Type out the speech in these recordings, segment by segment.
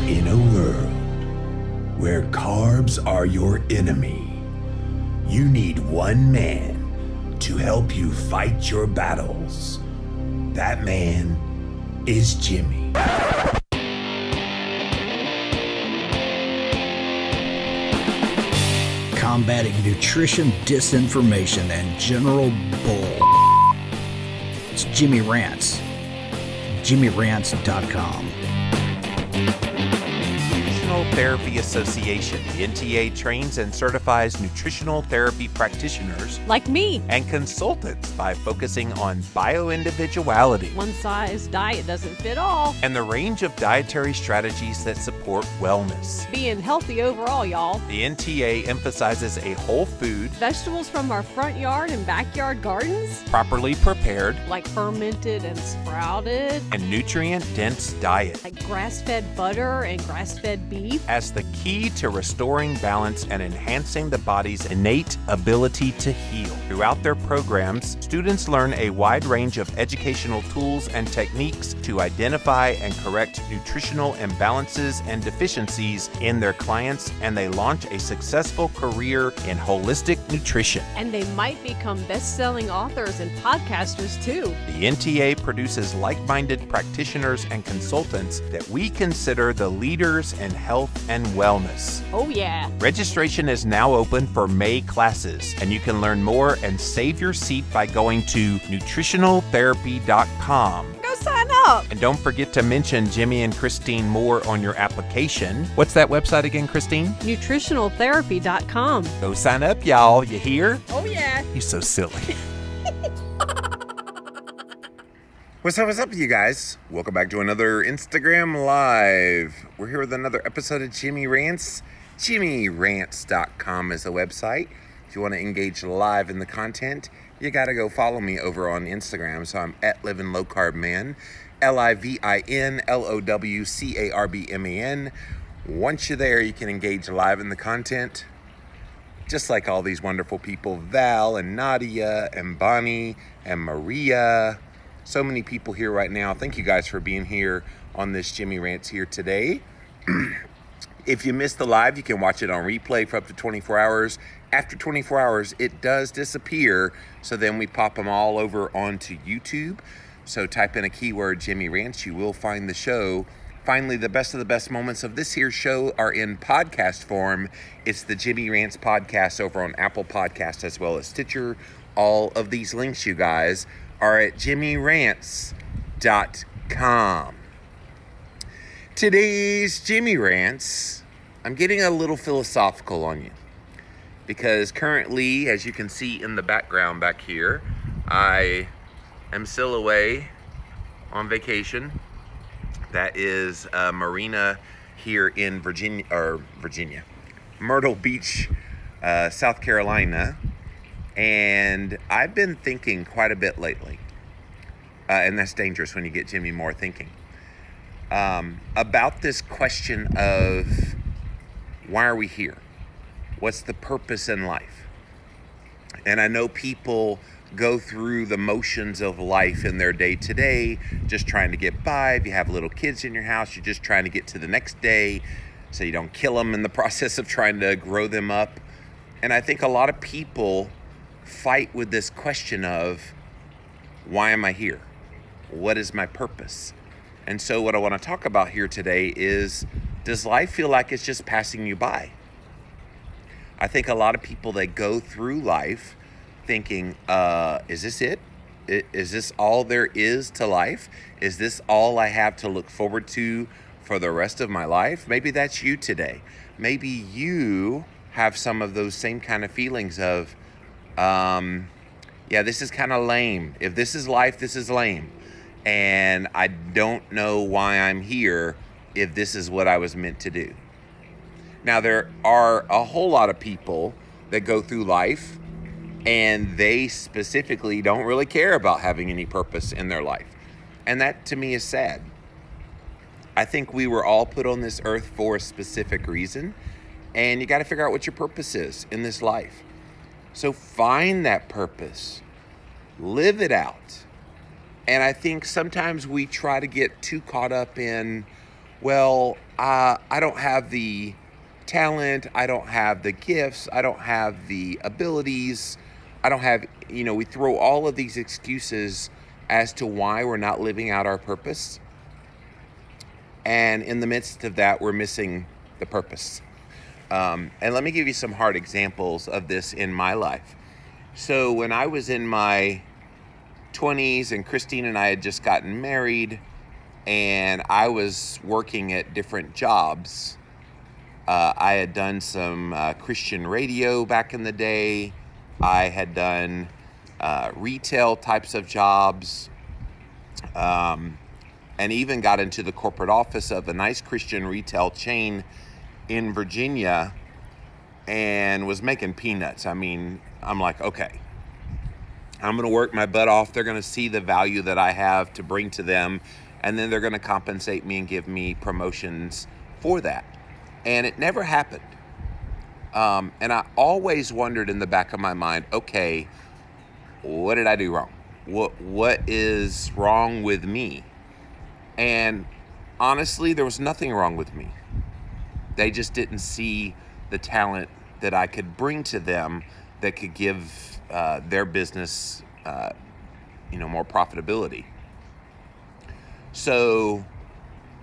In a world where carbs are your enemy, you need one man to help you fight your battles. That man is Jimmy. Combating nutrition disinformation and general bull. It's Jimmy Rants. JimmyRants.com. Nutritional Therapy Association. The NTA trains and certifies nutritional therapy practitioners like me and consultants by focusing on bioindividuality, one size diet doesn't fit all, and the range of dietary strategies that support wellness. being healthy overall, y'all. The NTA emphasizes a whole food, Vegetables from our front yard and backyard gardens, properly prepared, like fermented and sprouted, and nutrient-dense diet like grass-fed butter and grass-fed beef. as the key to restoring balance and enhancing the body's innate ability to heal. Throughout their programs, students learn a wide range of educational tools and techniques to identify and correct nutritional imbalances and deficiencies in their clients, and they launch a successful career in holistic nutrition. And they might become best-selling authors and podcasters too. The NTA produces like-minded practitioners and consultants that we consider the leaders in health and wellness. Oh yeah. Registration is now open for May classes, and you can learn more and save your seat by going to nutritionaltherapy.com. Go sign up. And don't forget to mention Jimmy and Christine Moore on your application. What's that website again, Christine? Nutritionaltherapy.com. Go sign up, y'all. You hear? Oh yeah. You're so silly. What's up, you guys? Welcome back to another Instagram Live. We're here with another episode of Jimmy Rants. JimmyRants.com is the website. If you want to engage live in the content, you got to go follow me over on Instagram. So I'm at Living Low Carb Man, LivinLowCarbMan. Once you're there, you can engage live in the content, just like all these wonderful people, Val and Nadia and Bonnie and Maria. So many people here right now. Thank you guys for being here on this Jimmy Rants here today. If you missed the live, you can watch it on replay for up to 24 hours. After 24 hours, it does disappear. So then we pop them all over onto YouTube. So type in a keyword, Jimmy Rants. You will find the show. Finally, the best of the best moments of this here show are in podcast form. It's the Jimmy Rants podcast over on Apple Podcasts as well as Stitcher. All of these links, you guys, are at JimmyRants.com. Today's Jimmy Rants, I'm getting a little philosophical on you because currently, as you can see in the background back here, I am still away on vacation. That is a marina here in Myrtle Beach, South Carolina. And I've been thinking quite a bit lately, and that's dangerous when you get Jimmy Moore thinking, about this question of why are we here? What's the purpose in life? And I know people go through the motions of life in their day-to-day, just trying to get by. If you have little kids in your house, you're just trying to get to the next day so you don't kill them in the process of trying to grow them up. And I think a lot of people fight with this question of, why am I here? What is my purpose? And so what I want to talk about here today is, does life feel like it's just passing you by? I think a lot of people, they go through life thinking, is this it? Is this all there is to life? Is this all I have to look forward to for the rest of my life? Maybe that's you today. Maybe you have some of those same kind of feelings of, this is kind of lame. If this is life, this is lame. And I don't know why I'm here if this is what I was meant to do. Now, there are a whole lot of people that go through life and they specifically don't really care about having any purpose in their life. And that to me is sad. I think we were all put on this earth for a specific reason, and you got to figure out what your purpose is in this life. So find that purpose, live it out. And I think sometimes we try to get too caught up in well, I don't have the talent, I don't have the gifts, I don't have the abilities, I don't have, we throw all of these excuses as to why we're not living out our purpose. And in the midst of that, we're missing the purpose. And let me give you some hard examples of this in my life. So when I was in my 20s and Christine and I had just gotten married and I was working at different jobs, I had done some Christian radio back in the day. I had done retail types of jobs, and even got into the corporate office of a nice Christian retail chain in Virginia and was making peanuts. I mean, I'm like, okay, I'm going to work my butt off. They're going to see the value that I have to bring to them, and then they're going to compensate me and give me promotions for that. And it never happened. And I always wondered in the back of my mind, okay, what did I do wrong? What is wrong with me? And honestly, there was nothing wrong with me. They just didn't see the talent that I could bring to them that could give their business, more profitability. So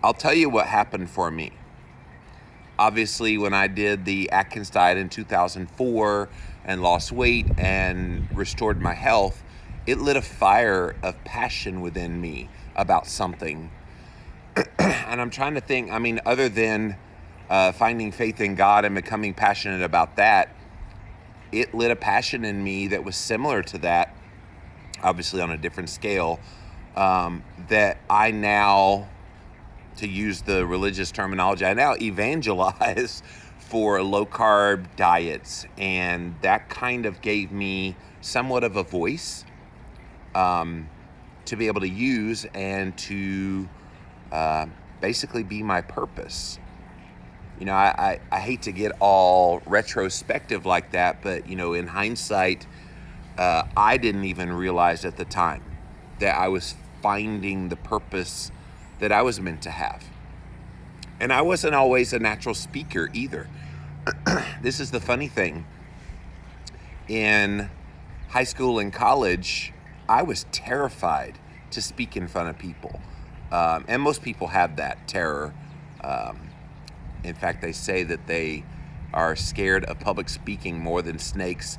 I'll tell you what happened for me. Obviously, when I did the Atkins diet in 2004 and lost weight and restored my health, it lit a fire of passion within me about something. And I'm trying to think, other than finding faith in God and becoming passionate about that, it lit a passion in me that was similar to that, obviously on a different scale, that I now, to use the religious terminology, I now evangelize for low-carb diets. And that kind of gave me somewhat of a voice to be able to use and to basically be my purpose. I hate to get all retrospective like that, but, in hindsight, I didn't even realize at the time that I was finding the purpose that I was meant to have. And I wasn't always a natural speaker either. This is the funny thing. In high school and college, I was terrified to speak in front of people. And most people have that terror. In fact, they say that they are scared of public speaking more than snakes.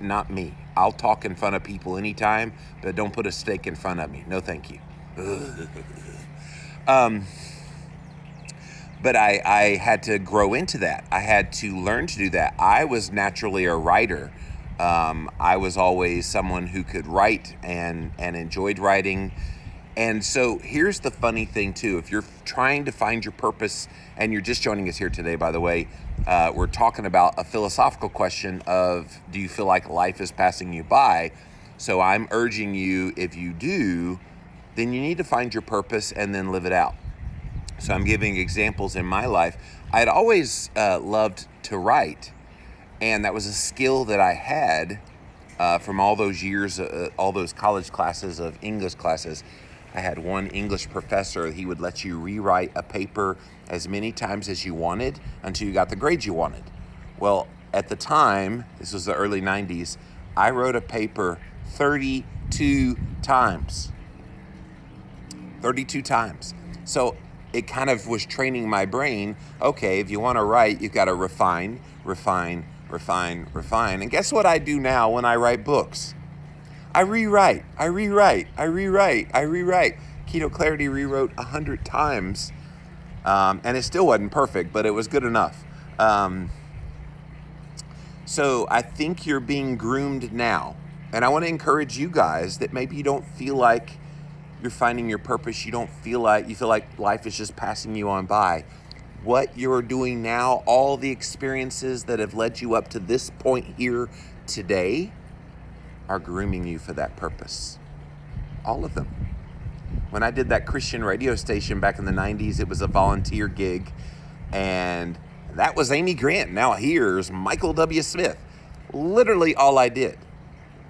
Not me. I'll talk in front of people anytime, but don't put a snake in front of me. No, thank you. But I had to grow into that. I had to learn to do that. I was naturally a writer. I was always someone who could write and enjoyed writing. And so here's the funny thing too. If you're trying to find your purpose, and you're just joining us here today, by the way, we're talking about a philosophical question of, do you feel like life is passing you by? So I'm urging you, if you do, then you need to find your purpose and then live it out. So I'm giving examples in my life. I'd always loved to write, and that was a skill that I had from all those years, all those college classes of English classes. I had one English professor. He would let you rewrite a paper as many times as you wanted until you got the grades you wanted. Well, at the time, this was the early 90s, I wrote a paper 32 times. 32 times. So it kind of was training my brain. Okay, if you want to write, you've got to refine. And guess what I do now when I write books? I rewrite. Keto Clarity rewrote 100 times, and it still wasn't perfect, but it was good enough. So I think you're being groomed now. And I want to encourage you guys that maybe you don't feel like you're finding your purpose. You feel like life is just passing you on by. What you're doing now, all the experiences that have led you up to this point here today are grooming you for that purpose. All of them. When I did that Christian radio station back in the 90s, it was a volunteer gig, and that was Amy Grant. Now here's Michael W. Smith. Literally all I did.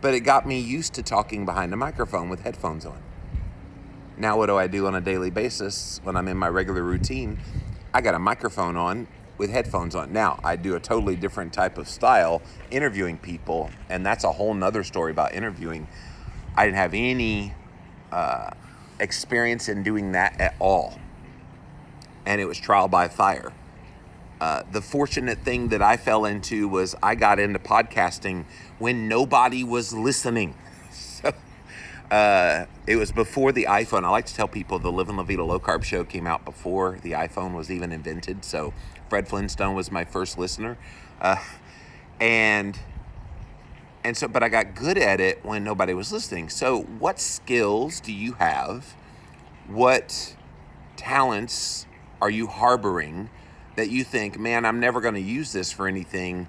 But it got me used to talking behind a microphone with headphones on. Now what do I do on a daily basis when I'm in my regular routine? I got a microphone on with headphones on. Now, I do a totally different type of style interviewing people, and that's a whole nother story about interviewing. I didn't have any experience in doing that at all, and it was trial by fire. The fortunate thing that I fell into was I got into podcasting when nobody was listening. So it was before the iPhone. I like to tell people the Live and La Vida Low Carb show came out before the iPhone was even invented. So Fred Flintstone was my first listener. And so, but I got good at it when nobody was listening. So what skills do you have? What talents are you harboring that you think, man, I'm never going to use this for anything?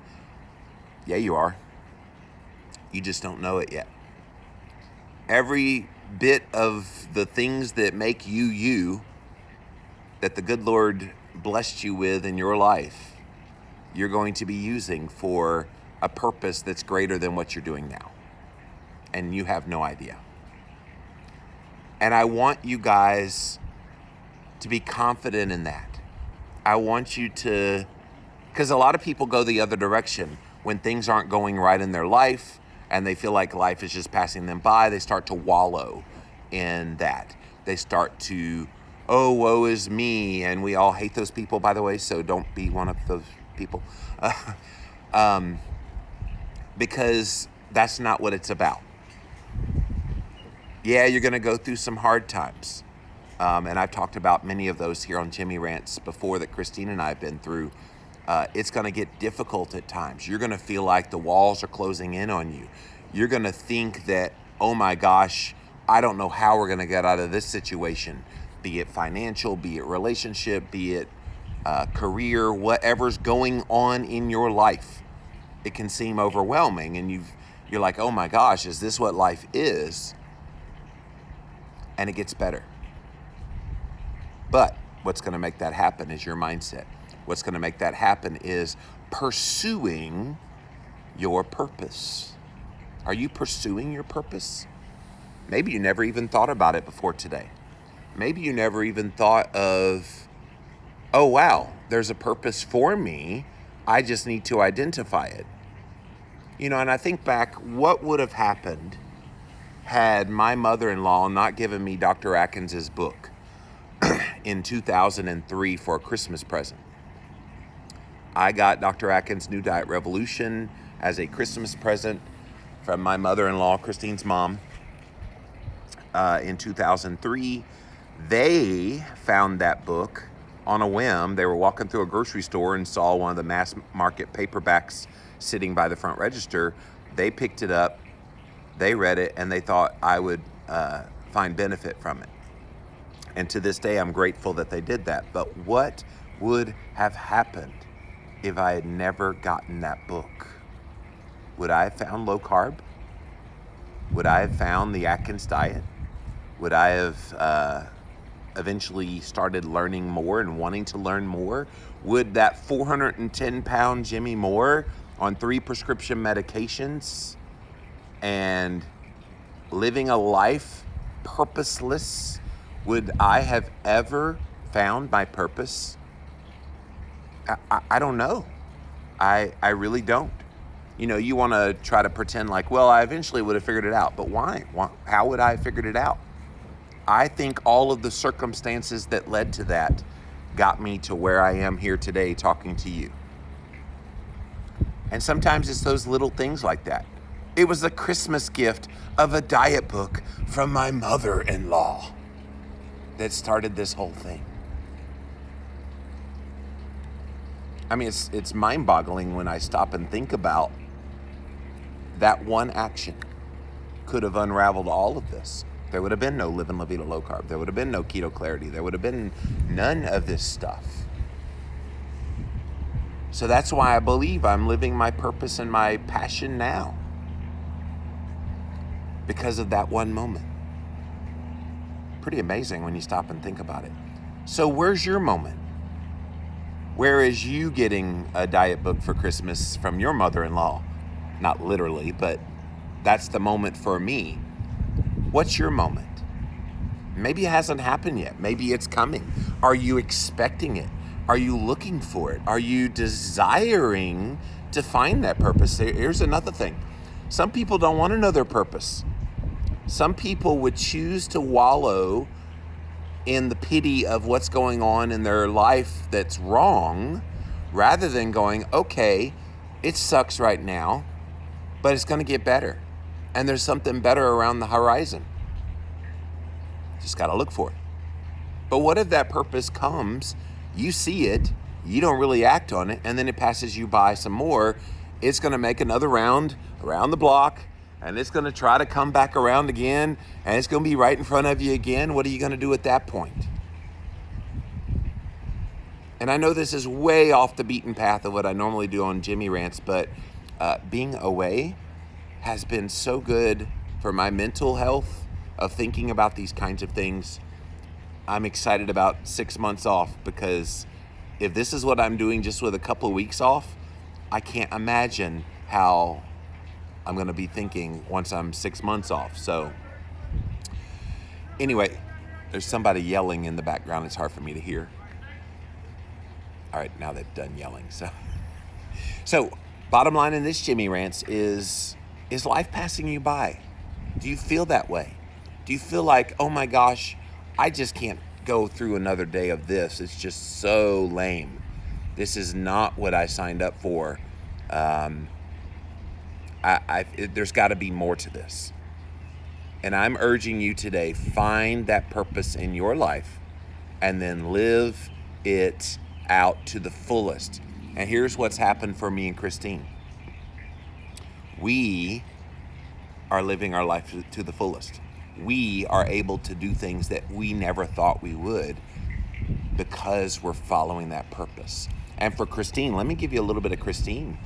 Yeah, you are. You just don't know it yet. Every bit of the things that make you you, that the good Lord blessed you with in your life, you're going to be using for a purpose that's greater than what you're doing now. And you have no idea. And I want you guys to be confident in that. I want you to, because a lot of people go the other direction when things aren't going right in their life and they feel like life is just passing them by. They start to wallow in that. They start to, oh, woe is me. And we all hate those people, by the way, so don't be one of those people. Because that's not what it's about. Yeah, you're going to go through some hard times. And I've talked about many of those here on Jimmy Rants before that Christine and I have been through. It's going to get difficult at times. You're going to feel like the walls are closing in on you. You're going to think that, oh my gosh, I don't know how we're going to get out of this situation, be it financial, be it relationship, be it career, whatever's going on in your life. It can seem overwhelming, and you're like, oh my gosh, is this what life is? And it gets better. But what's going to make that happen is your mindset. What's going to make that happen is pursuing your purpose. Are you pursuing your purpose? Maybe you never even thought about it before today. Maybe you never even thought of, oh wow, there's a purpose for me. I just need to identify it. You know, and I think back, what would have happened had my mother-in-law not given me Dr. Atkins' book in 2003 for a Christmas present? I got Dr. Atkins' New Diet Revolution as a Christmas present from my mother-in-law, Christine's mom, in 2003. They found that book on a whim. They were walking through a grocery store and saw one of the mass market paperbacks sitting by the front register. They picked it up, they read it, and they thought I would find benefit from it. And to this day, I'm grateful that they did that. But what would have happened if I had never gotten that book? Would I have found low carb? Would I have found the Atkins diet? Would I have eventually started learning more and wanting to learn more? Would that 410-pound Jimmy Moore on 3 prescription medications and living a life purposeless, would I have ever found my purpose? I don't know. I really don't. You know, you want to try to pretend like, well, I eventually would have figured it out. But why? How would I have figured it out? I think all of the circumstances that led to that got me to where I am here today talking to you. And sometimes it's those little things like that. It was a Christmas gift of a diet book from my mother-in-law that started this whole thing. I mean, it's mind-boggling when I stop and think about that one action could have unraveled all of this. There would have been no Live and La Vida Low Carb. There would have been no Keto Clarity. There would have been none of this stuff. So that's why I believe I'm living my purpose and my passion now. Because of that one moment. Pretty amazing when you stop and think about it. So where's your moment? Where is you getting a diet book for Christmas from your mother-in-law? Not literally, but that's the moment for me. What's your moment? Maybe it hasn't happened yet. Maybe it's coming. Are you expecting it? Are you looking for it? Are you desiring to find that purpose? Here's another thing. Some people don't want to know their purpose. Some people would choose to wallow in the pity of what's going on in their life that's wrong, rather than going, okay, it sucks right now, but it's going to get better. And there's something better around the horizon. Just got to look for it. But what if that purpose comes, you see it, you don't really act on it, and then it passes you by some more? It's going to make another round around the block, and it's going to try to come back around again, and it's going to be right in front of you again. What are you going to do at that point? And I know this is way off the beaten path of what I normally do on Jimmy Rants, but being away has been so good for my mental health of thinking about these kinds of things. I'm excited about 6 months off, because if this is what I'm doing just with a couple of weeks off, I can't imagine how I'm going to be thinking once I'm 6 months off. So anyway, there's somebody yelling in the background. It's hard for me to hear. All right, now they've done yelling. So bottom line in this Jimmy Rants is life passing you by? Do you feel that way? Do you feel like, oh my gosh, I just can't go through another day of this. It's just so lame. This is not what I signed up for. There's got to be more to this. And I'm urging you today, find that purpose in your life and then live it out to the fullest. And here's what's happened for me and Christine. We are living our life to the fullest. We are able to do things that we never thought we would because we're following that purpose. And for Christine, let me give you a little bit of Christine.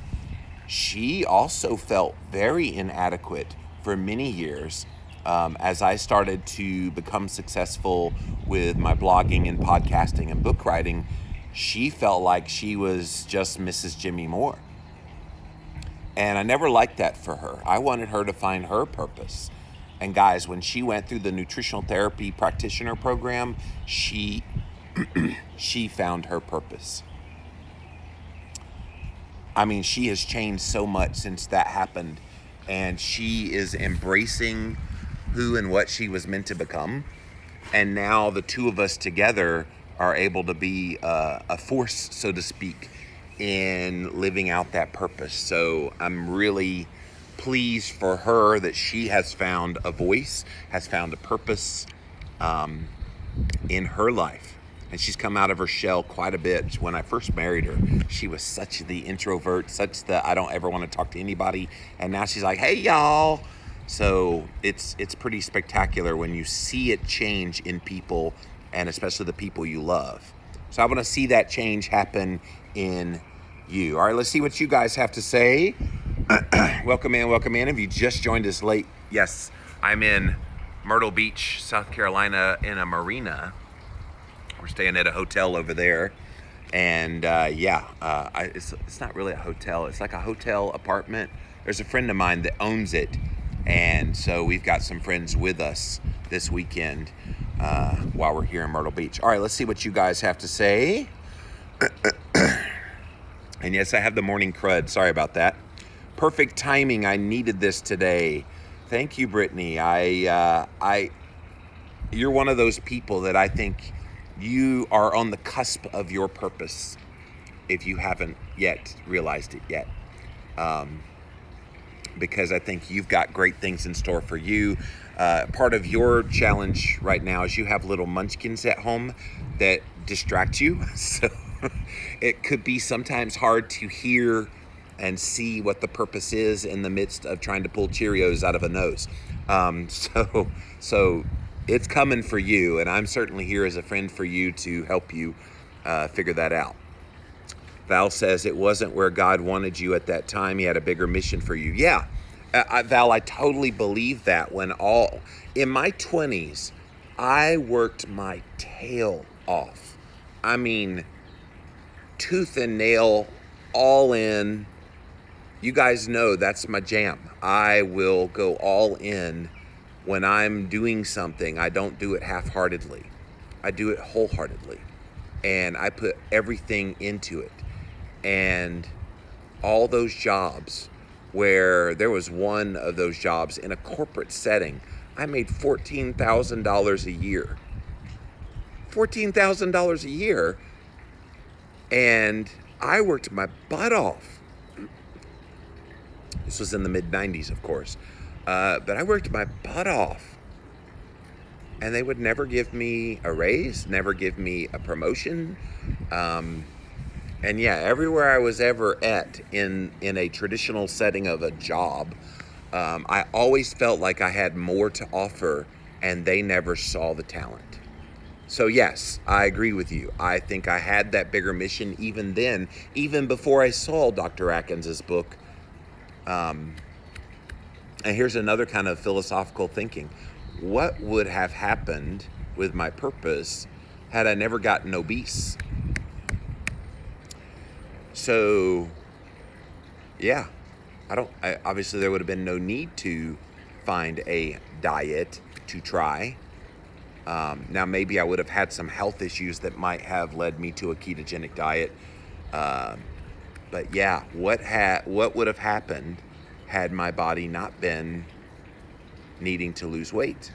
She also felt very inadequate for many years. As I started to become successful with my blogging and podcasting and book writing, she felt like she was just Mrs. Jimmy Moore. And I never liked that for her. I wanted her to find her purpose. And guys, when she went through the Nutritional Therapy practitioner program, she found her purpose. I mean, she has changed so much since that happened, and she is embracing who and what she was meant to become. And now the two of us together are able to be a force, so to speak, in living out that purpose. So I'm really pleased for her that she has found a voice, has found a purpose in her life. And she's come out of her shell quite a bit. When I first married her, she was such the introvert, such the I don't ever want to talk to anybody. And now she's like, hey, y'all. So it's pretty spectacular when you see it change in people, and especially the people you love. So I want to see that change happen in you. All right, let's see what you guys have to say. Welcome in. If you just joined us late, yes, I'm in Myrtle Beach, South Carolina, in a marina. We're staying at a hotel over there, and it's not really a hotel. It's like a hotel apartment. There's a friend of mine that owns it, and so we've got some friends with us this weekend while we're here in Myrtle Beach. All right, let's see what you guys have to say. And yes, I have the morning crud. Sorry about that. Perfect timing. I needed this today. Thank you, Brittany. You're one of those people that I think you are on the cusp of your purpose if you haven't yet realized it yet. Because I think you've got great things in store for you. Part of your challenge right now is you have little munchkins at home that distract you. So it could be sometimes hard to hear and see what the purpose is in the midst of trying to pull Cheerios out of a nose. So it's coming for you, and I'm certainly here as a friend for you to help you figure that out. Val says it wasn't where God wanted you at that time. He had a bigger mission for you. Yeah, Val, I totally believe that. In my 20s, I worked my tail off. I mean, tooth and nail, all in. You guys know that's my jam. I will go all in when I'm doing something, I don't do it half-heartedly. I do it wholeheartedly. And I put everything into it. And all those jobs, where there was one of those jobs in a corporate setting, I made $14,000 a year. $14,000 a year. And I worked my butt off. This was in the mid-90s, of course. But I worked my butt off. And they would never give me a raise, never give me a promotion. And yeah, everywhere I was ever at in a traditional setting of a job, I always felt like I had more to offer, and they never saw the talent. So yes, I agree with you. I think I had that bigger mission even then, even before I saw Dr. Atkins' book. And here's another kind of philosophical thinking. What would have happened with my purpose had I never gotten obese? So, yeah, obviously there would have been no need to find a diet to try. Now, maybe I would have had some health issues that might have led me to a ketogenic diet. But yeah, what would have happened had my body not been needing to lose weight?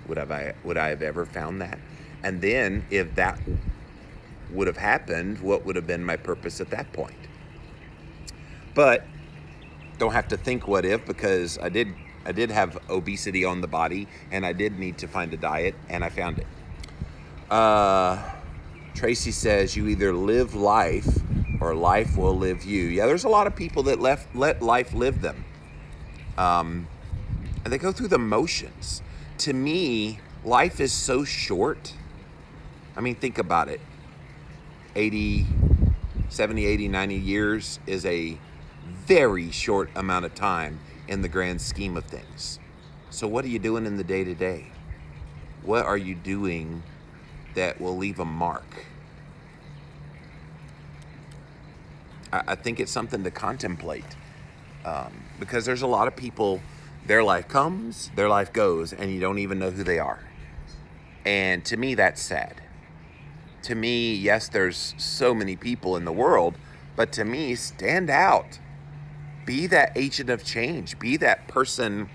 Would I have ever found that? And then if that would have happened, what would have been my purpose at that point? But don't have to think what if, because I did have obesity on the body, and I did need to find a diet, and I found it. Tracy says, you either live life or life will live you. Yeah, there's a lot of people that let life live them. And they go through the motions. To me, life is so short. I mean, think about it. 70, 80, 90 years is a very short amount of time in the grand scheme of things. So what are you doing in the day-to-day? What are you doing that will leave a mark? I think it's something to contemplate, because there's a lot of people, their life comes, their life goes, and you don't even know who they are. And to me, that's sad. To me, yes, there's so many people in the world, but to me, stand out. Be that agent of change. Be that person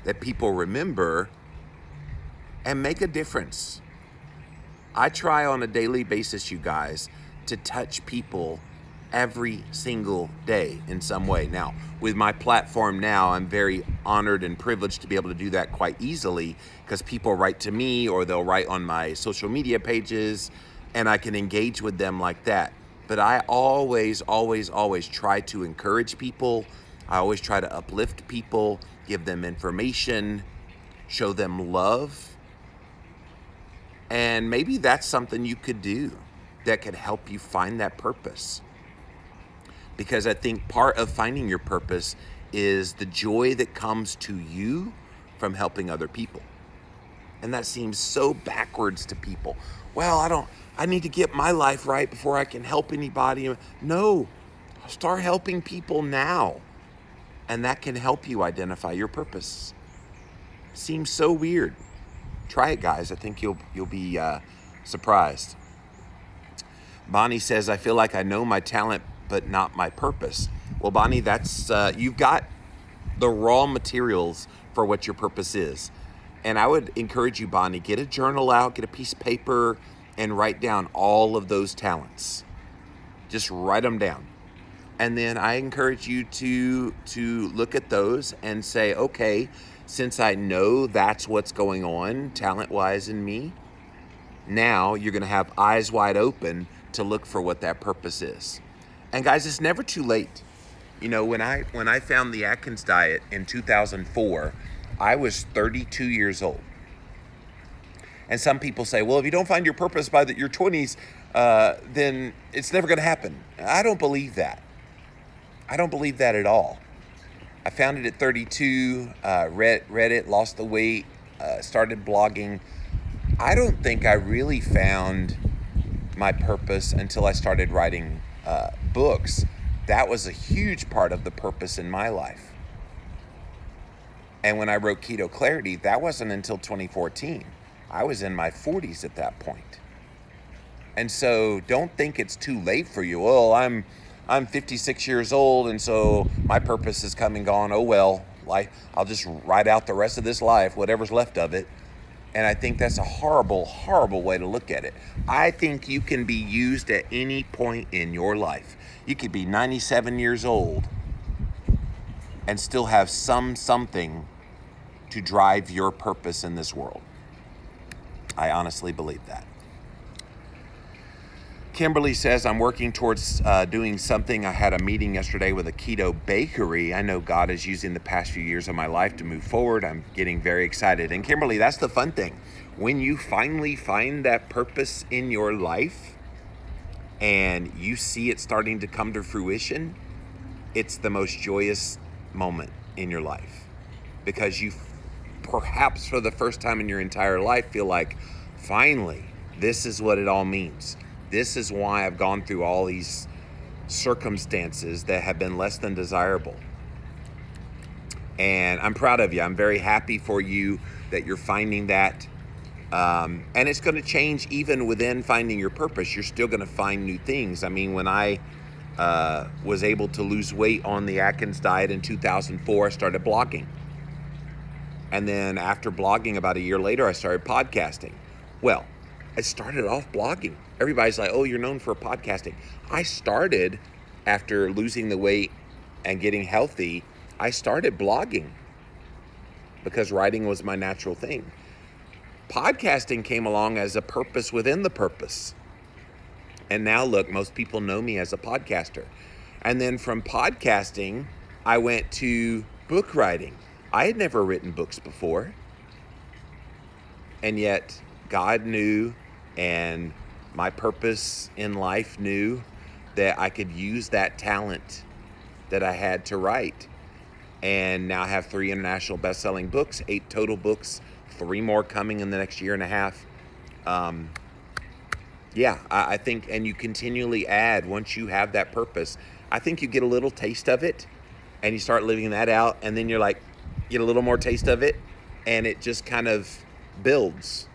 that people remember and make a difference. I try on a daily basis, you guys, to touch people every single day in some way. Now, with my platform now, I'm very honored and privileged to be able to do that quite easily, because people write to me or they'll write on my social media pages, and I can engage with them like that. But I always try to encourage people. I always try to uplift people, give them information, show them love. And maybe that's something you could do that could help you find that purpose. Because I think part of finding your purpose is the joy that comes to you from helping other people. And that seems so backwards to people. Well, I need to get my life right before I can help anybody. No, start helping people now. And that can help you identify your purpose. Seems so weird. Try it, guys. I think you'll be surprised. Bonnie says, I feel like I know my talent, but not my purpose. Well, Bonnie, that's you've got the raw materials for what your purpose is. And I would encourage you, Bonnie, get a journal out, get a piece of paper, and write down all of those talents. Just write them down. And then I encourage you to look at those and say, okay, since I know that's what's going on talent-wise in me, now you're going to have eyes wide open to look for what that purpose is. And guys, it's never too late. You know, when I found the Atkins diet in 2004, I was 32 years old. And some people say, well, if you don't find your purpose by your 20s, then it's never going to happen. I don't believe that. I don't believe that at all. I found it at 32, read it, lost the weight, started blogging. I don't think I really found my purpose until I started writing books. That was a huge part of the purpose in my life. And when I wrote Keto Clarity, that wasn't until 2014. I was in my 40s at that point. And so don't think it's too late for you. Well, I'm 56 years old, and so my purpose is come and gone. Oh, well, I'll just ride out the rest of this life, whatever's left of it. And I think that's a horrible, horrible way to look at it. I think you can be used at any point in your life. You could be 97 years old and still have something to drive your purpose in this world. I honestly believe that. Kimberly says, I'm working towards doing something. I had a meeting yesterday with a keto bakery. I know God is using the past few years of my life to move forward. I'm getting very excited. And Kimberly, that's the fun thing. When you finally find that purpose in your life and you see it starting to come to fruition, it's the most joyous moment in your life, because you perhaps for the first time in your entire life feel like, finally, this is what it all means. This is why I've gone through all these circumstances that have been less than desirable. And I'm proud of you. I'm very happy for you that you're finding that. And it's going to change even within finding your purpose. You're still going to find new things. I mean, when I was able to lose weight on the Atkins diet in 2004, I started blogging. And then after blogging, about a year later, I started podcasting. Well, I started off blogging. Everybody's like, oh, you're known for podcasting. I started after losing the weight and getting healthy. I started blogging because writing was my natural thing. Podcasting came along as a purpose within the purpose. And now look, most people know me as a podcaster. And then from podcasting, I went to book writing. I had never written books before. And yet God knew, and my purpose in life knew, that I could use that talent that I had to write. And now I have 3 international best-selling books, 8 total books, 3 more coming in the next year and a half. I think, and you continually add once you have that purpose. I think you get a little taste of it and you start living that out, and then you're like, get a little more taste of it, and it just kind of builds.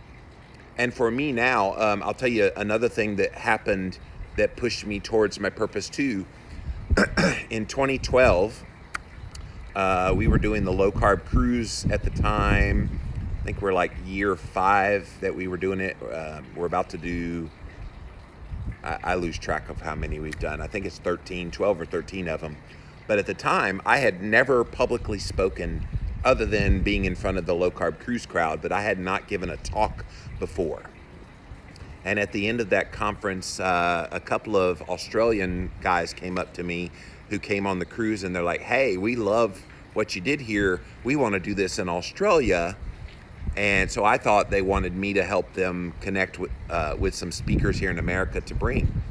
And for me now, I'll tell you another thing that happened that pushed me towards my purpose too. In 2012, we were doing the low carb cruise at the time. I think we're like year 5 that we were doing it. We're about to do, I lose track of how many we've done. I think it's 12 or 13 of them. But at the time, I had never publicly spoken other than being in front of the low carb cruise crowd, but I had not given a talk before. And at the end of that conference, a couple of Australian guys came up to me who came on the cruise, and they're like, hey, we love what you did here. We want to do this in Australia. And so I thought they wanted me to help them connect with some speakers here in America to bring.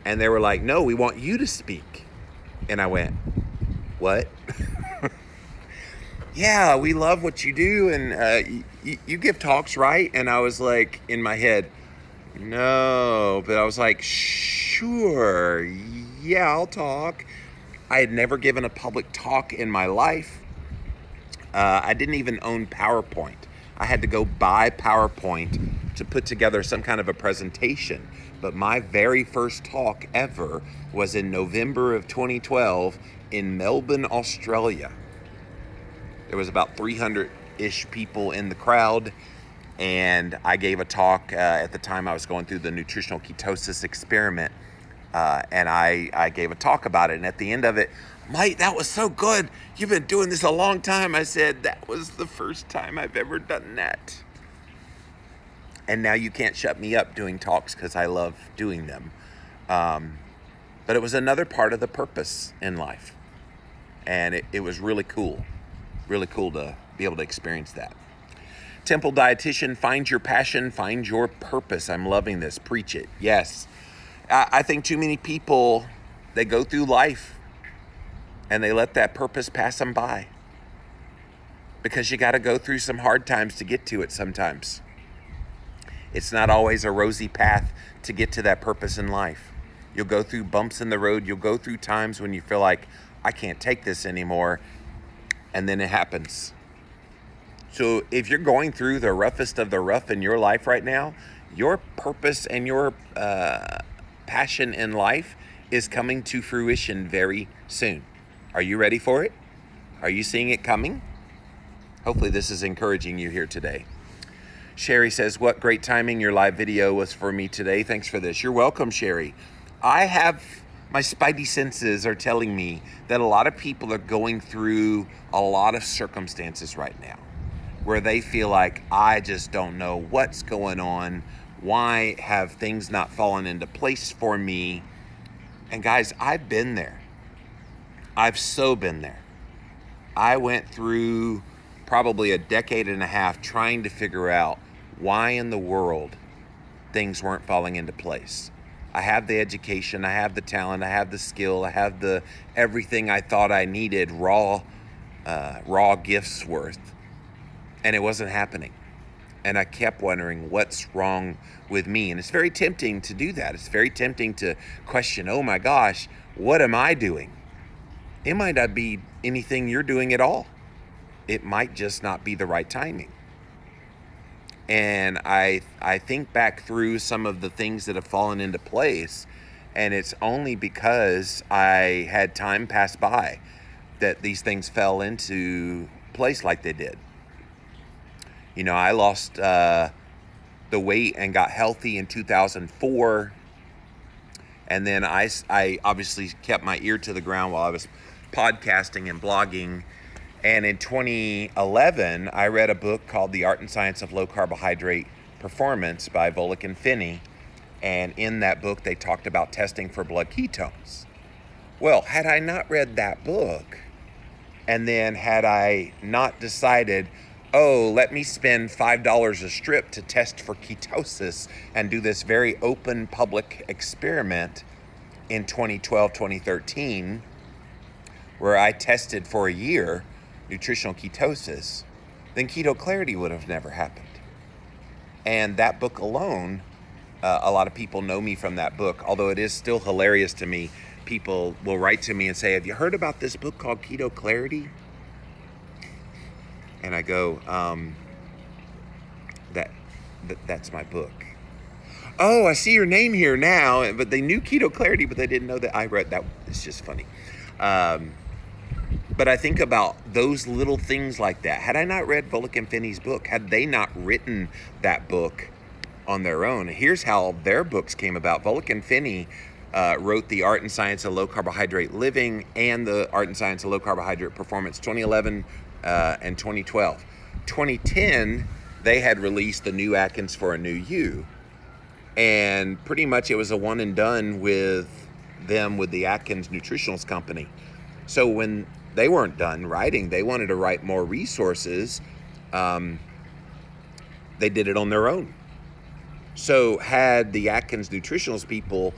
And they were like, no, we want you to speak. And I went, what? Yeah, we love what you do, and you give talks, right? And I was like, in my head, no, but I was like, sure, yeah, I'll talk. I had never given a public talk in my life. I didn't even own PowerPoint. I had to go buy PowerPoint to put together some kind of a presentation. But my very first talk ever was in November of 2012 in Melbourne, Australia. There was about 300-ish people in the crowd, and I gave a talk. At the time I was going through the nutritional ketosis experiment, and I gave a talk about it. And at the end of it, Mike, that was so good. You've been doing this a long time. I said, that was the first time I've ever done that. And now you can't shut me up doing talks because I love doing them. But it was another part of the purpose in life. And it was really cool. Really cool to be able to experience that. Temple Dietitian, find your passion, find your purpose. I'm loving this. Preach it. Yes. I think too many people, they go through life and they let that purpose pass them by. Because you got to go through some hard times to get to it sometimes. It's not always a rosy path to get to that purpose in life. You'll go through bumps in the road. You'll go through times when you feel like, I can't take this anymore. And then it happens. So if you're going through the roughest of the rough in your life right now, your purpose and your passion in life is coming to fruition very soon. Are you ready for it? Are you seeing it coming? Hopefully this is encouraging you here today. Sherry says, what great timing your live video was for me today. Thanks for this. You're welcome, Sherry. My spidey senses are telling me that a lot of people are going through a lot of circumstances right now where they feel like, I just don't know what's going on. Why have things not fallen into place for me? And guys, I've been there. I've so been there. I went through probably a decade and a half trying to figure out why in the world things weren't falling into place. I have the education, I have the talent, I have the skill, I have the everything I thought I needed, raw gifts worth, and it wasn't happening. And I kept wondering what's wrong with me. And it's very tempting to do that. It's very tempting to question, oh my gosh, what am I doing? It might not be anything you're doing at all. It might just not be the right timing. And I think back through some of the things that have fallen into place, and it's only because I had time pass by that these things fell into place like they did. You know, I lost the weight and got healthy in 2004. And then I obviously kept my ear to the ground while I was podcasting and blogging. And in 2011, I read a book called The Art and Science of Low Carbohydrate Performance by Volek and Finney. And in that book, they talked about testing for blood ketones. Well, had I not read that book, and then had I not decided, oh, let me spend $5 a strip to test for ketosis and do this very open public experiment in 2012, 2013, where I tested for a year nutritional ketosis, then Keto Clarity would have never happened. And that book alone, a lot of people know me from that book, although it is still hilarious to me. People will write to me and say, have you heard about this book called Keto Clarity? And I go, that's my book. Oh, I see your name here now. But they knew Keto Clarity, but they didn't know that I read that. It's just funny. But I think about those little things like that. Had I not read Volek and Finney's book, had they not written that book on their own, here's how their books came about. Volek and Finney wrote The Art and Science of Low Carbohydrate Living and The Art and Science of Low Carbohydrate Performance, 2011 and 2012. 2010, they had released The New Atkins for a New You. And pretty much it was a one and done with them with the Atkins Nutritionals Company. So when they weren't done writing, they wanted to write more resources. They did it on their own. So had the Atkins Nutritionals people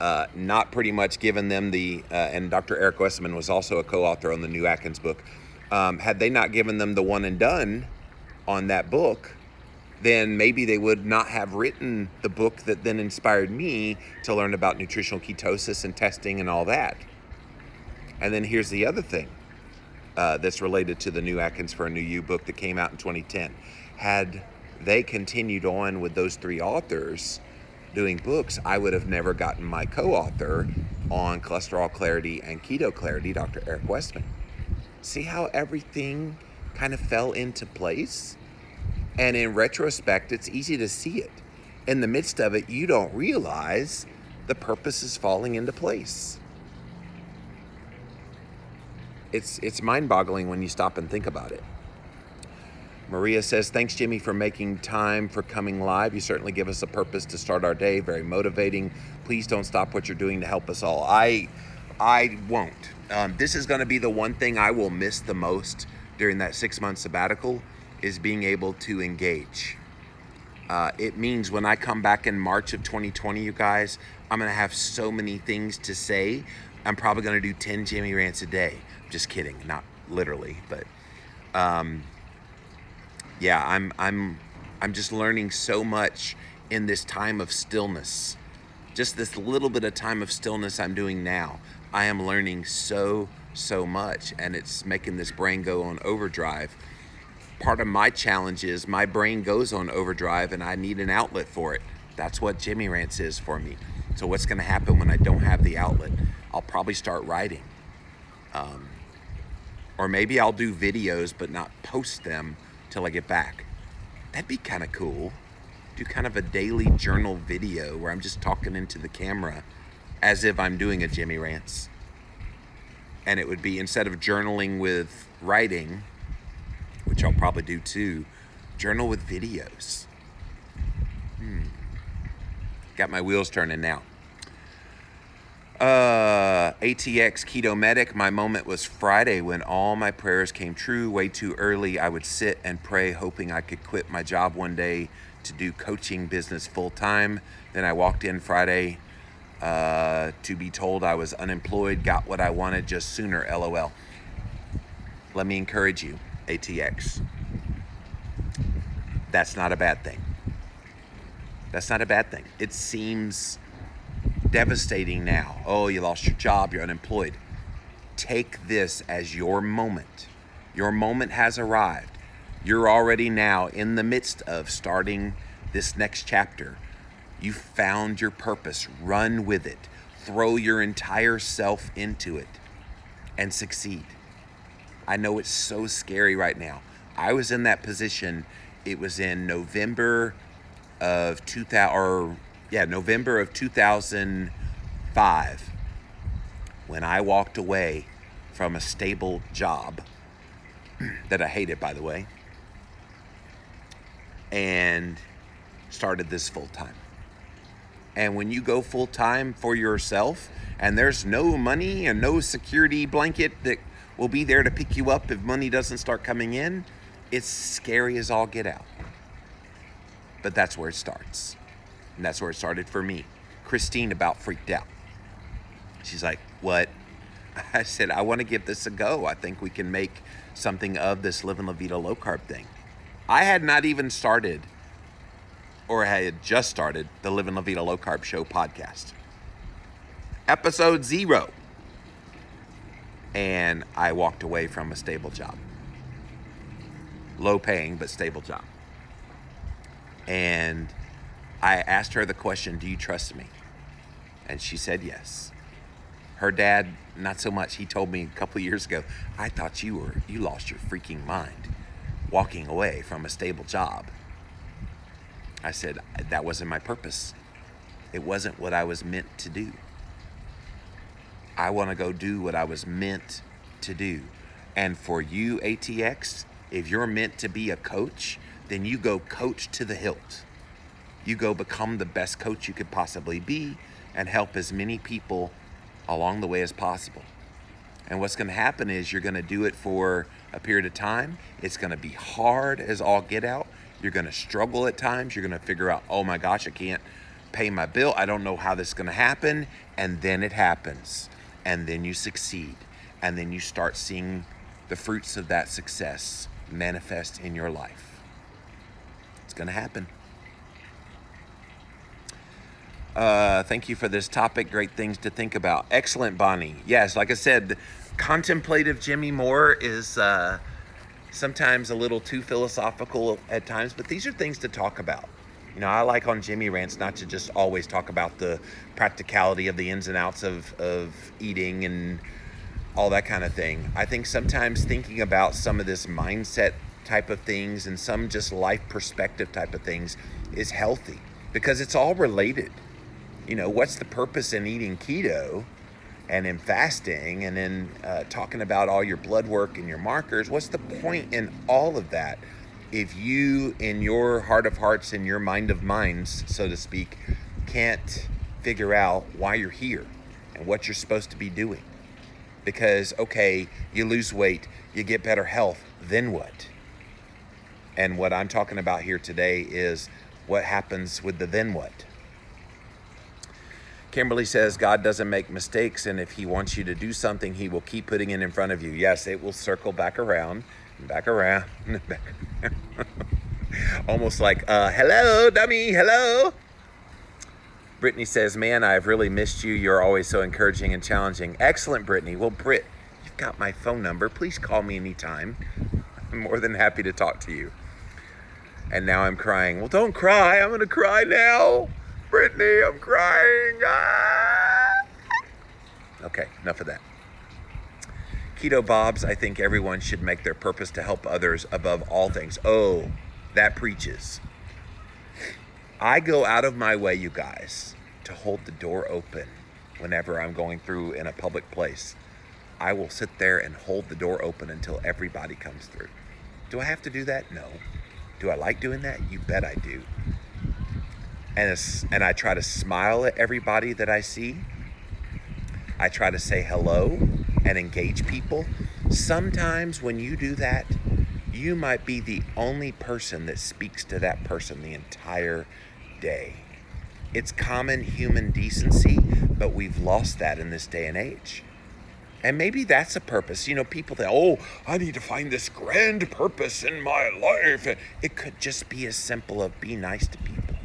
not pretty much given them and Dr. Eric Westman was also a co-author on the New Atkins book, had they not given them the one and done on that book, then maybe they would not have written the book that then inspired me to learn about nutritional ketosis and testing and all that. And then here's the other thing that's related to the New Atkins for a New You book that came out in 2010. Had they continued on with those three authors doing books, I would have never gotten my co-author on Cholesterol Clarity and Keto Clarity, Dr. Eric Westman. See how everything kind of fell into place? And in retrospect, it's easy to see it. In the midst of it, you don't realize the purpose is falling into place. It's mind-boggling when you stop and think about it. Maria says, thanks, Jimmy, for making time for coming live. You certainly give us a purpose to start our day. Very motivating. Please don't stop what you're doing to help us all. I won't. This is going to be the one thing I will miss the most during that 6-month sabbatical is being able to engage. It means when I come back in March of 2020, you guys, I'm going to have so many things to say. I'm probably going to do 10 Jimmy Rants a day. Just kidding, not literally, but yeah, I'm just learning so much in this time of stillness. Just this little bit of time of stillness I'm doing now. I am learning so much, and it's making this brain go on overdrive. part of my challenge is my brain goes on overdrive and I need an outlet for it. That's what Jimmy Rants is for me. So what's going to happen when I don't have the outlet? I'll probably start writing. Or maybe I'll do videos but not post them till I get back. That'd be kind of cool. Do kind of a daily journal video where I'm just talking into the camera as if I'm doing a Jimmy Rants. And it would be, instead of journaling with writing, which I'll probably do too, journal with videos. Got my wheels turning now. ATX Keto Medic, my moment was Friday when all my prayers came true. Way too early, I would sit and pray hoping I could quit my job one day to do coaching business full time. Then I walked in Friday to be told I was unemployed, got what I wanted just sooner, LOL. Let me encourage you, ATX. That's not a bad thing. That's not a bad thing. It seems devastating now. Oh, you lost your job, you're unemployed. Take this as your moment. Your moment has arrived. You're already now in the midst of starting this next chapter. You found your purpose. Run with it. Throw your entire self into it and succeed. I know it's so scary right now. I was in that position. It was in November of 2005 when I walked away from a stable job that I hated, by the way, and started this full time. And when you go full time for yourself and there's no money and no security blanket that will be there to pick you up if money doesn't start coming in, it's scary as all get out. But that's where it starts. And that's where it started for me. Christine about freaked out. She's like, what? I said, I want to give this a go. I think we can make something of this Living La Vida low carb thing. I had not even started, or I had just started, the Living La Vida Low Carb Show podcast. Episode 0. And I walked away from a stable job. Low paying, but stable job. And I asked her the question, do you trust me? And she said yes. Her dad, not so much. He told me a couple of years ago, I thought you lost your freaking mind walking away from a stable job. I said, that wasn't my purpose. It wasn't what I was meant to do. I want to go do what I was meant to do. And for you, ATX, if you're meant to be a coach, then you go coach to the hilt. You go become the best coach you could possibly be and help as many people along the way as possible. And what's going to happen is you're going to do it for a period of time. It's going to be hard as all get out. You're going to struggle at times. You're going to figure out, oh my gosh, I can't pay my bill. I don't know how this is going to happen. And then it happens. And then you succeed. And then you start seeing the fruits of that success manifest in your life. It's going to happen. Thank you for this topic. Great things to think about. Excellent, Bonnie. Yes, like I said, contemplative Jimmy Moore is sometimes a little too philosophical at times, but these are things to talk about. You know, I like on Jimmy Rants not to just always talk about the practicality of the ins and outs of eating and all that kind of thing. I think sometimes thinking about some of this mindset type of things and some just life perspective type of things is healthy because it's all related. You know, what's the purpose in eating keto and in fasting and in talking about all your blood work and your markers? What's the point in all of that if you, in your heart of hearts and your mind of minds, so to speak, can't figure out why you're here and what you're supposed to be doing? Because, okay, you lose weight, you get better health, then what? And what I'm talking about here today is what happens with the then what. Kimberly says, God doesn't make mistakes, and if he wants you to do something, he will keep putting it in front of you. Yes, it will circle back around, back around, back around. Almost like, hello, dummy, hello. Brittany says, man, I've really missed you. You're always so encouraging and challenging. Excellent, Brittany. Well, Britt, you've got my phone number. Please call me anytime. I'm more than happy to talk to you. And now I'm crying. Well, don't cry. I'm going to cry now. Brittany, I'm crying. Ah! Okay, enough of that. Keto Bobs, I think everyone should make their purpose to help others above all things. Oh, that preaches. I go out of my way, you guys, to hold the door open whenever I'm going through in a public place. I will sit there and hold the door open until everybody comes through. Do I have to do that? No. Do I like doing that? You bet I do. And I try to smile at everybody that I see. I try to say hello and engage people. Sometimes when you do that, you might be the only person that speaks to that person the entire day. It's common human decency, but we've lost that in this day and age. And maybe that's a purpose. You know, people think, oh, I need to find this grand purpose in my life. It could just be as simple as be nice to people.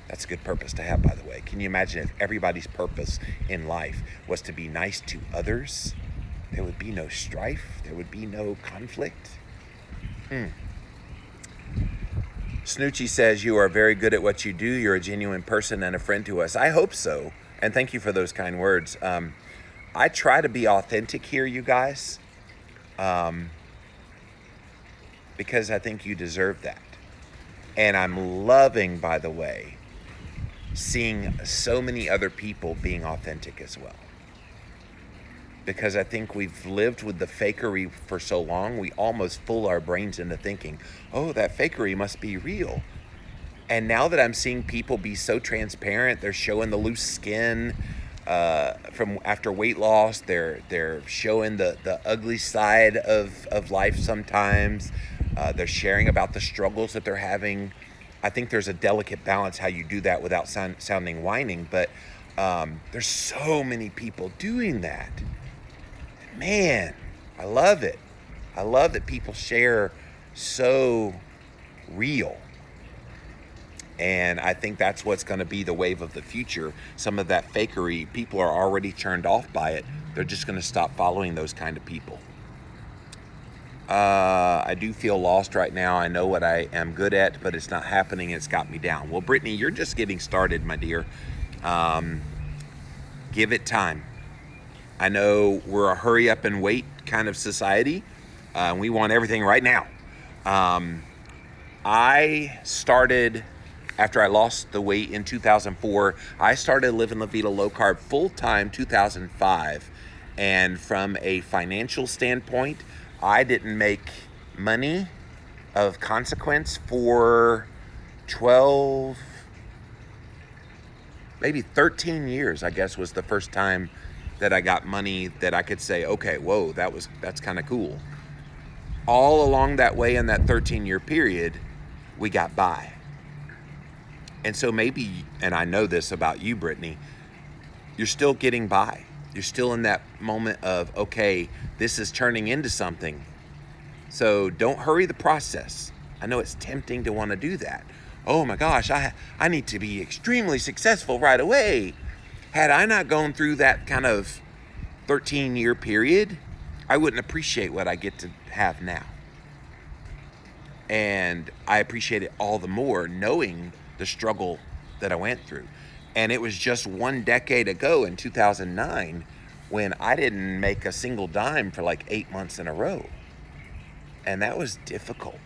That's a good purpose to have, by the way. Can you imagine if everybody's purpose in life was to be nice to others? There would be no strife. There would be no conflict. Snoochie says, you are very good at what you do. You're a genuine person and a friend to us. I hope so. And thank you for those kind words. I try to be authentic here, you guys, because I think you deserve that. And I'm loving, by the way, seeing so many other people being authentic as well. Because I think we've lived with the fakery for so long, we almost fool our brains into thinking, oh, that fakery must be real. And now that I'm seeing people be so transparent, they're showing the loose skin from after weight loss, they're showing the ugly side of life sometimes. They're sharing about the struggles that they're having. I think there's a delicate balance how you do that without sounding whining, but there's so many people doing that. Man, I love it. I love that people share so real. And I think that's what's going to be the wave of the future. Some of that fakery, people are already turned off by it. They're just going to stop following those kind of people. I do feel lost right now. I know what I am good at, but it's not happening. It's got me down. Well, Brittany, you're just getting started, my dear. Give it time. I know we're a hurry up and wait kind of society. We want everything right now. I started, after I lost the weight in 2004, I started living La Vida low carb full time 2005. And from a financial standpoint, I didn't make money of consequence for 12, maybe 13 years, I guess, was the first time that I got money that I could say, okay, whoa, that's kind of cool. All along that way in that 13-year period, we got by. And so maybe, and I know this about you, Brittany, you're still getting by. You're still in that moment of, okay, this is turning into something. So don't hurry the process. I know it's tempting to want to do that. Oh my gosh, I need to be extremely successful right away. Had I not gone through that kind of 13-year period, I wouldn't appreciate what I get to have now. And I appreciate it all the more knowing the struggle that I went through. And it was just one decade ago in 2009 when I didn't make a single dime for like 8 months in a row. And that was difficult.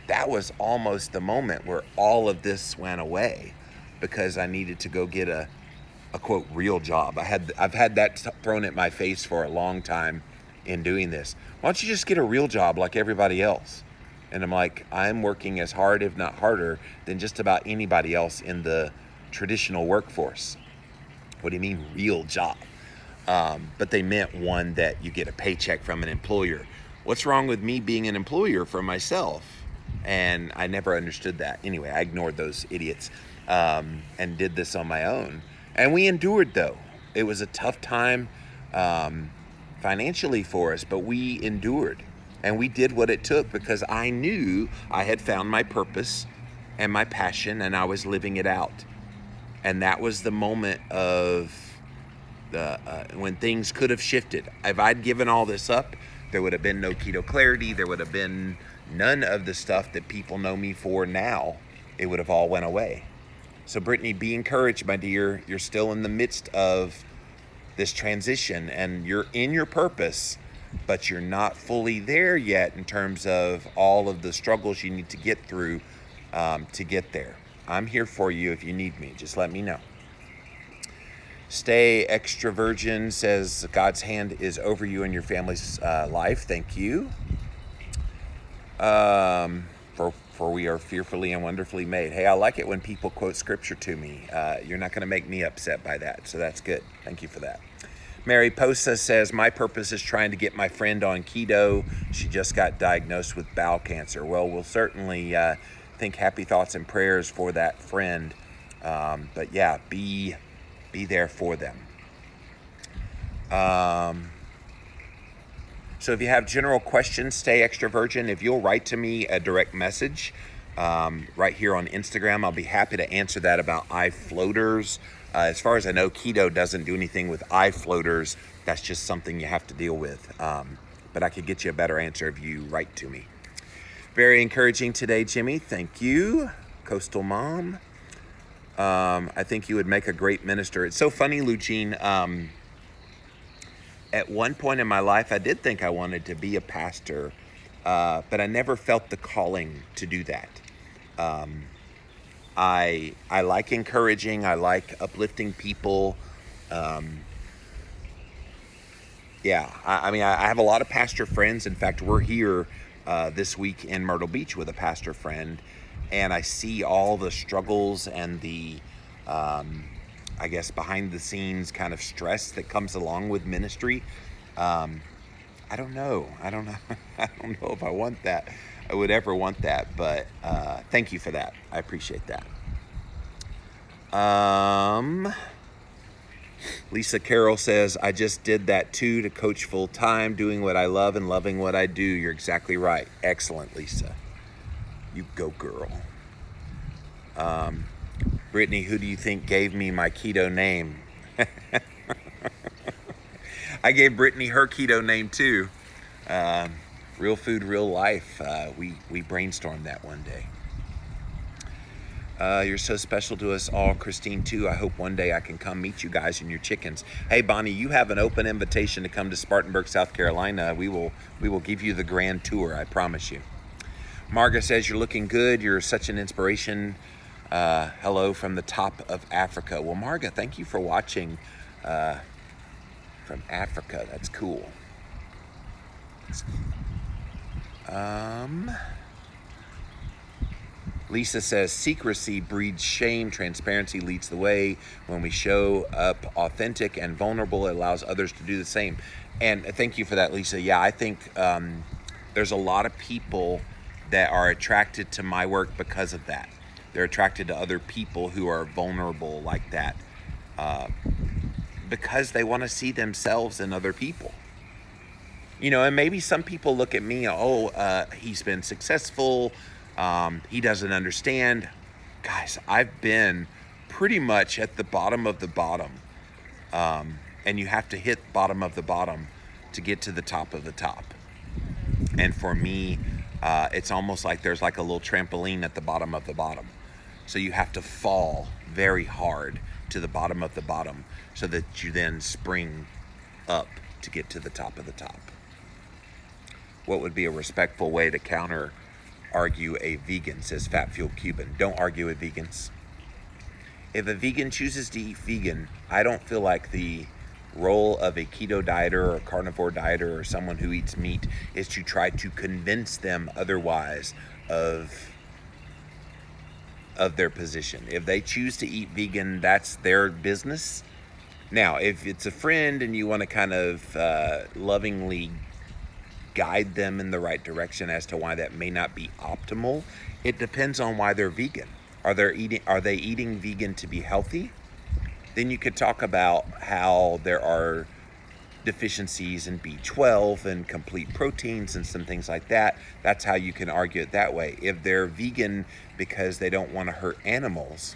That was almost the moment where all of this went away because I needed to go get a quote real job. I've had that thrown at my face for a long time in doing this. Why don't you just get a real job like everybody else? And I'm like, I'm working as hard, if not harder, than just about anybody else in the traditional workforce. What do you mean real job? But they meant one that you get a paycheck from an employer. What's wrong with me being an employer for myself? And I never understood that. Anyway, I ignored those idiots and did this on my own. And we endured, though. It was a tough time financially for us, but we endured. And we did what it took because I knew I had found my purpose and my passion, and I was living it out. And that was the moment of when things could have shifted. If I'd given all this up, there would have been no Keto Clarity. There would have been none of the stuff that people know me for now. It would have all went away. So Brittany, be encouraged, my dear. You're still in the midst of this transition and you're in your purpose, but you're not fully there yet in terms of all of the struggles you need to get through to get there. I'm here for you if you need me. Just let me know. Stay Extra Virgin says God's hand is over you and your family's life. Thank you. For we are fearfully and wonderfully made. Hey, I like it when people quote scripture to me. You're not going to make me upset by that, so that's good. Thank you for that. Mary Posa says, my purpose is trying to get my friend on keto. She just got diagnosed with bowel cancer. Well, we'll certainly think happy thoughts and prayers for that friend. But yeah, be there for them. So if you have general questions, stay extra virgin. If you'll write to me a direct message right here on Instagram, I'll be happy to answer that about eye floaters. As far as I know, keto doesn't do anything with eye floaters. That's just something you have to deal with. But I could get you a better answer if you write to me. Very encouraging today, Jimmy. Thank you. Coastal Mom. I think you would make a great minister. It's so funny, Lugene. At one point in my life, I did think I wanted to be a pastor, but I never felt the calling to do that. I like encouraging. I like uplifting people. I have a lot of pastor friends. In fact, we're here this week in Myrtle Beach with a pastor friend, and I see all the struggles and the behind the scenes kind of stress that comes along with ministry. I don't know. I don't know if I want that. I would ever want that, but thank you for that. I appreciate that. Lisa Carroll says, I just did that too, to coach full time, doing what I love and loving what I do. You're exactly right. Excellent, Lisa. You go, girl. Brittany, who do you think gave me my keto name? I gave Brittany her keto name too. Real Food, Real Life. We brainstormed that one day. You're so special to us all, Christine too. I hope one day I can come meet you guys and your chickens. Hey Bonnie, you have an open invitation to come to Spartanburg, South Carolina. We will give you the grand tour, I promise you. Marga says, you're looking good. You're such an inspiration. Hello from the top of Africa. Well, Marga, thank you for watching from Africa. That's cool. Lisa says, secrecy breeds shame. Transparency leads the way. When we show up authentic and vulnerable, it allows others to do the same. And thank you for that, Lisa. Yeah, I think there's a lot of people that are attracted to my work because of that. They're attracted to other people who are vulnerable like that because they want to see themselves in other people. You know, and maybe some people look at me, he's been successful. He doesn't understand. Guys, I've been pretty much at the bottom of the bottom. And you have to hit bottom of the bottom to get to the top of the top. And for me, it's almost like there's like a little trampoline at the bottom of the bottom. So you have to fall very hard to the bottom of the bottom so that you then spring up to get to the top of the top. What would be a respectful way to counter argue a vegan, says Fat Fuel Cuban. Don't argue with vegans. If a vegan chooses to eat vegan, I don't feel like the role of a keto dieter or a carnivore dieter or someone who eats meat is to try to convince them otherwise of their position. If they choose to eat vegan, that's their business. Now, if it's a friend and you want to kind of lovingly guide them in the right direction as to why that may not be optimal, it depends on why they're vegan. Are they eating vegan to be healthy? Then you could talk about how there are deficiencies in B12 and complete proteins and some things like that. That's how you can argue it that way. If they're vegan because they don't want to hurt animals,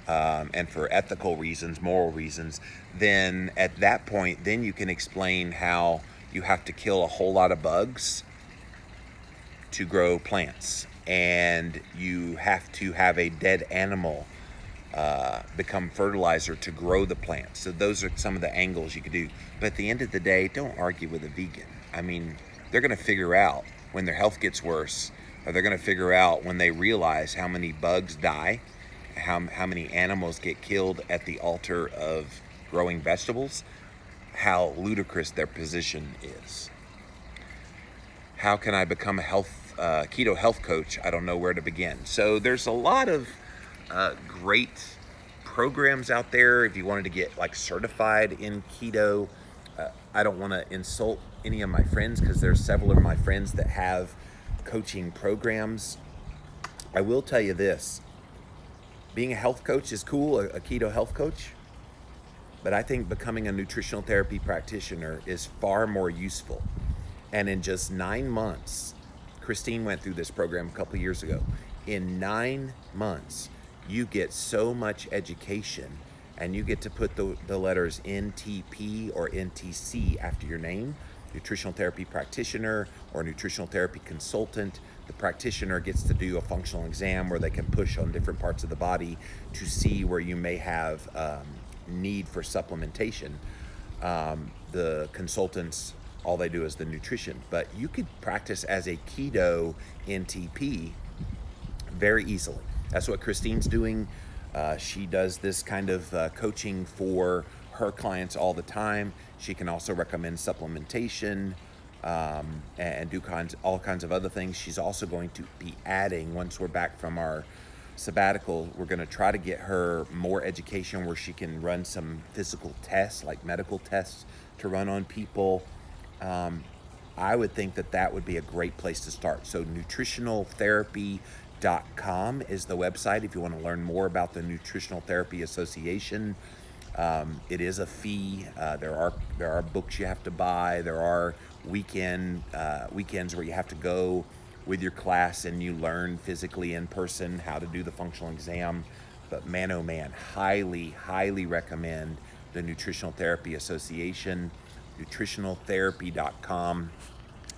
and for ethical reasons, moral reasons, then at that point, then you can explain how you have to kill a whole lot of bugs to grow plants, and you have to have a dead animal become fertilizer to grow the plant. So those are some of the angles you could do. But at the end of the day, don't argue with a vegan. I mean, they're going to figure out when their health gets worse, or they're going to figure out when they realize how many bugs die, how many animals get killed at the altar of growing vegetables, how ludicrous their position is. How can I become a keto health coach? I don't know where to begin. So there's a lot of great programs out there if you wanted to get like certified in keto. I don't want to insult any of my friends because there's several of my friends that have coaching programs. I will tell you this, being a health coach is cool, a keto health coach, but I think becoming a nutritional therapy practitioner is far more useful. And in just 9 months, Christine went through this program a couple years ago. In 9 months, you get so much education, and you get to put the letters NTP or NTC after your name, nutritional therapy practitioner or nutritional therapy consultant. The practitioner gets to do a functional exam where they can push on different parts of the body to see where you may have need for supplementation. The consultants, all they do is the nutrition, but you could practice as a keto NTP very easily. That's what Christine's doing. She does this kind of coaching for her clients all the time. She can also recommend supplementation and do all kinds of other things. She's also going to be adding, once we're back from our sabbatical, we're going to try to get her more education where she can run some physical tests, like medical tests to run on people. I would think that would be a great place to start. So nutritionaltherapy.com is the website if you want to learn more about the Nutritional Therapy Association. It is a fee. There are books you have to buy. There are weekends where you have to go with your class and you learn physically in person how to do the functional exam. But man, oh man, highly, highly recommend the Nutritional Therapy Association, nutritionaltherapy.com.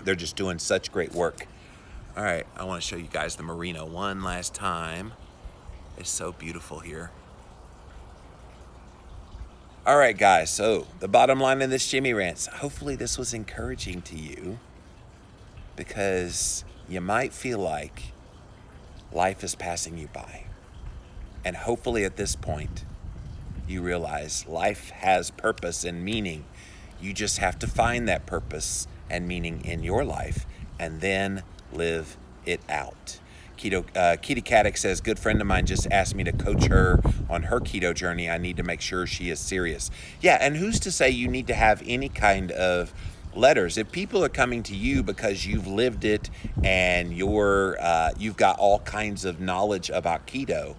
They're just doing such great work. All right, I want to show you guys the marina one last time. It's so beautiful here. All right, guys, so the bottom line in this Jimmy Rants, hopefully this was encouraging to you, because you might feel like life is passing you by. And hopefully at this point, you realize life has purpose and meaning. You just have to find that purpose and meaning in your life and then live it out. Kitty Caddick says, good friend of mine just asked me to coach her on her keto journey. I need to make sure she is serious. Yeah, and who's to say you need to have any kind of letters? If people are coming to you because you've lived it and you've got all kinds of knowledge about keto,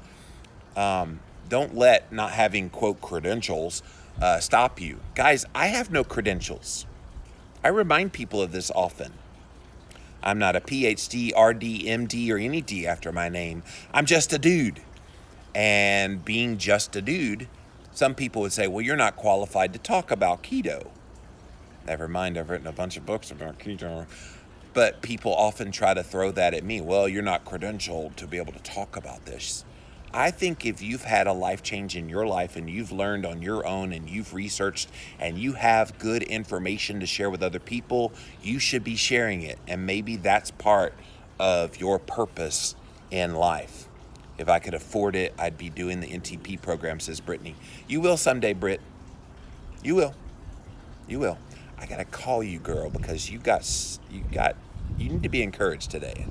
don't let not having, quote, credentials stop you. Guys, I have no credentials. I remind people of this often. I'm not a PhD, RD, MD, or any D after my name. I'm just a dude. And being just a dude, some people would say, well, you're not qualified to talk about keto. Never mind, I've written a bunch of books about keto. But people often try to throw that at me. Well, you're not credentialed to be able to talk about this. I think if you've had a life change in your life and you've learned on your own and you've researched and you have good information to share with other people, you should be sharing it. And maybe that's part of your purpose in life. If I could afford it, I'd be doing the NTP program, says Brittany. You will someday, Britt. You will. You will. I gotta call you, girl, because you need to be encouraged today.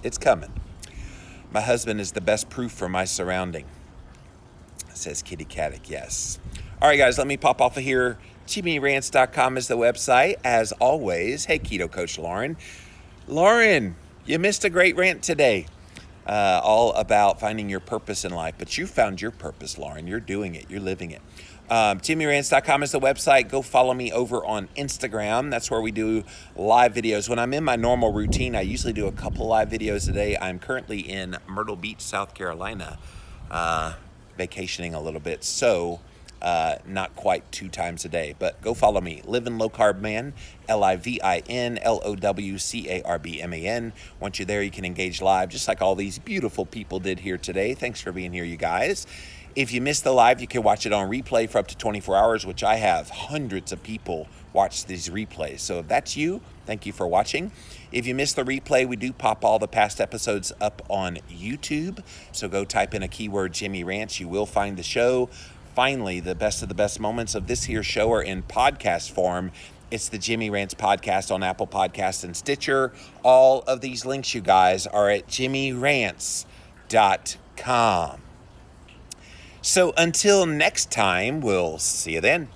It's coming. My husband is the best proof for my surrounding, says Kitty Caddick. Yes. All right, guys, let me pop off of here. JimmyRants.com is the website. As always, hey, Keto Coach Lauren. Lauren, you missed a great rant today, all about finding your purpose in life. But you found your purpose, Lauren. You're doing it. You're living it. JimmyRants.com is the website. Go follow me over on Instagram. That's where we do live videos. When I'm in my normal routine, I usually do a couple live videos a day. I'm currently in Myrtle Beach, South Carolina, vacationing a little bit. So not quite 2 times a day. But go follow me, Living Low Carb Man, LivinLowCarbMan. Once you're there, you can engage live, just like all these beautiful people did here today. Thanks for being here, you guys. If you missed the live, you can watch it on replay for up to 24 hours, which I have hundreds of people watch these replays. So if that's you, thank you for watching. If you missed the replay, we do pop all the past episodes up on YouTube. So go type in a keyword, Jimmy Rants. You will find the show. Finally, the best of the best moments of this here show are in podcast form. It's the Jimmy Rants podcast on Apple Podcasts and Stitcher. All of these links, you guys, are at jimmyrants.com. So until next time, we'll see you then.